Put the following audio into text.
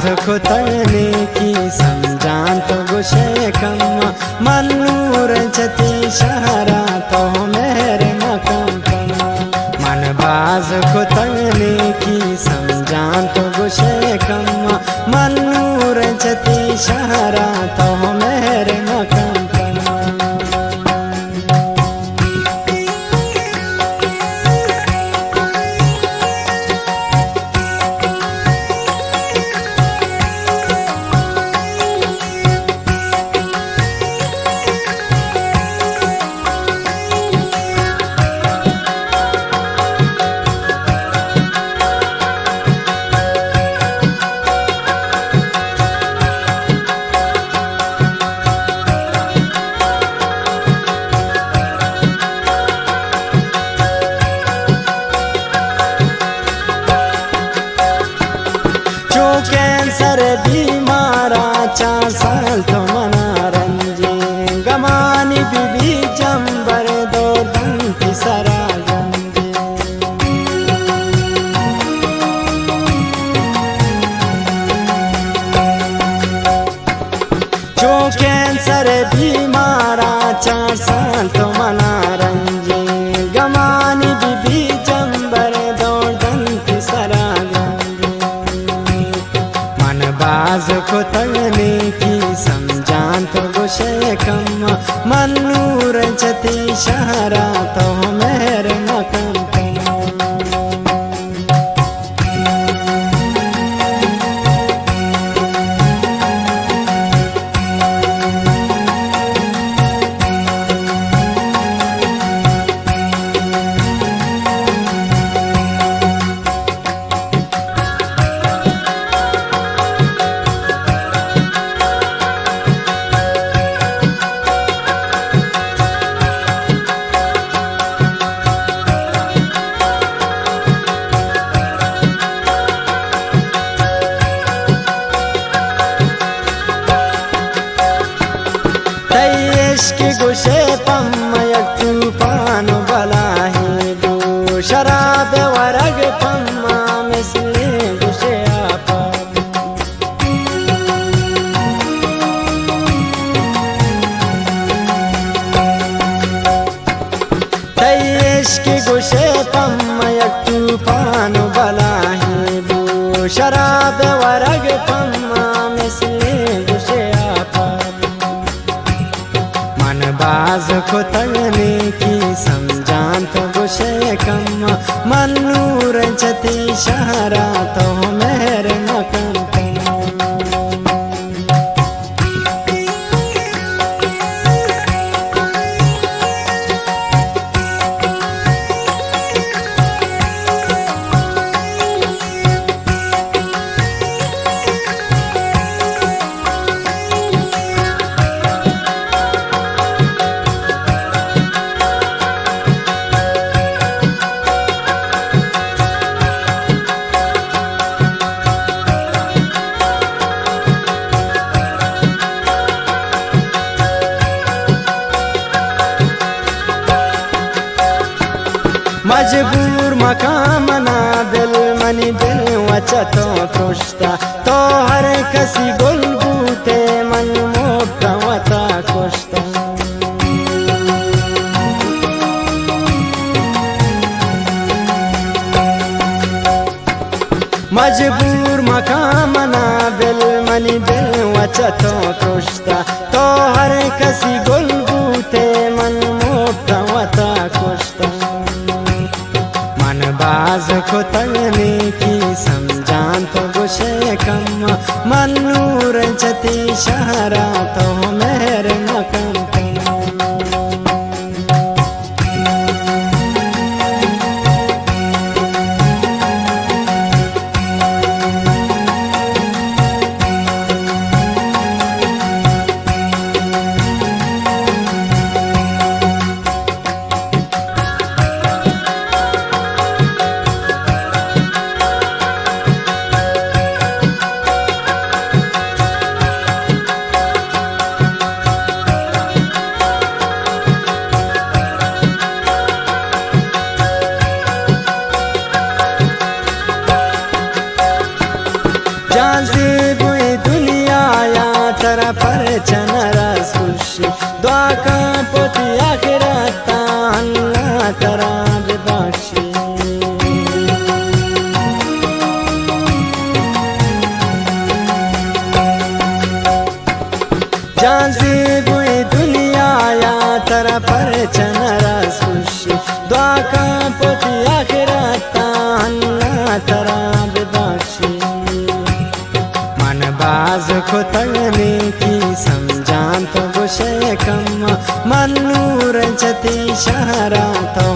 को तळने की समजान तो गुशे कम्मा मनूर जती शहरा तो मेरे मकम कम्मा मन बाज को तळने की समजान तो गुशे कम्मा मनूर जती शहरा तो मेरे मकम कैंसर बीमारा 4 साल तो मना रंजे गमानी बीबी जंबर दो दंती सरा गंजे जो कैंसर बीमारा 4 साल तो मना रंजे गमानी बीबी जंबर दो दंती सरा बाज को तळने की समजान तो गुशे कम्मा मनूर जती शहरा तो मेरे मकम की गुशे पम्मयक तूफान बलाही दो शराब वरग पम्मा मिसले गुशे आपा तैश की गुशे पम्मयक तूफान बलाही दो शराब वरग पम्मा मिसले गुशे आपा बाज को तळने की समजान तो गुशे कम्मा मनूर जती शहरा तो मेरे मकम मजबूर मकामना दिल मनी दिल वचतो कुश्ता तो हर कसी गुलबूते मन मोटा वता कुश्ता मजबूर मकामना दिल मनी दिल वचतो कुश्ता तो हर कसी गुलबूते मन मोटा वता कुश्ता बाज को तळने की समजान तो गुशे कम्मा मनूर जती शहरा तो मेरे मकम तरा पर चनरस खुशी दुआ का पोती आखिरता अल्लाह तरा बख्शी जाजी बुई दुनिया या तरा पर चनरस खुशी दुआ का पोती आखिरता अल्लाह तरा बख्शी मन बाज को तगने की समझान तो गुशे कम मन नूर जती शहरा तो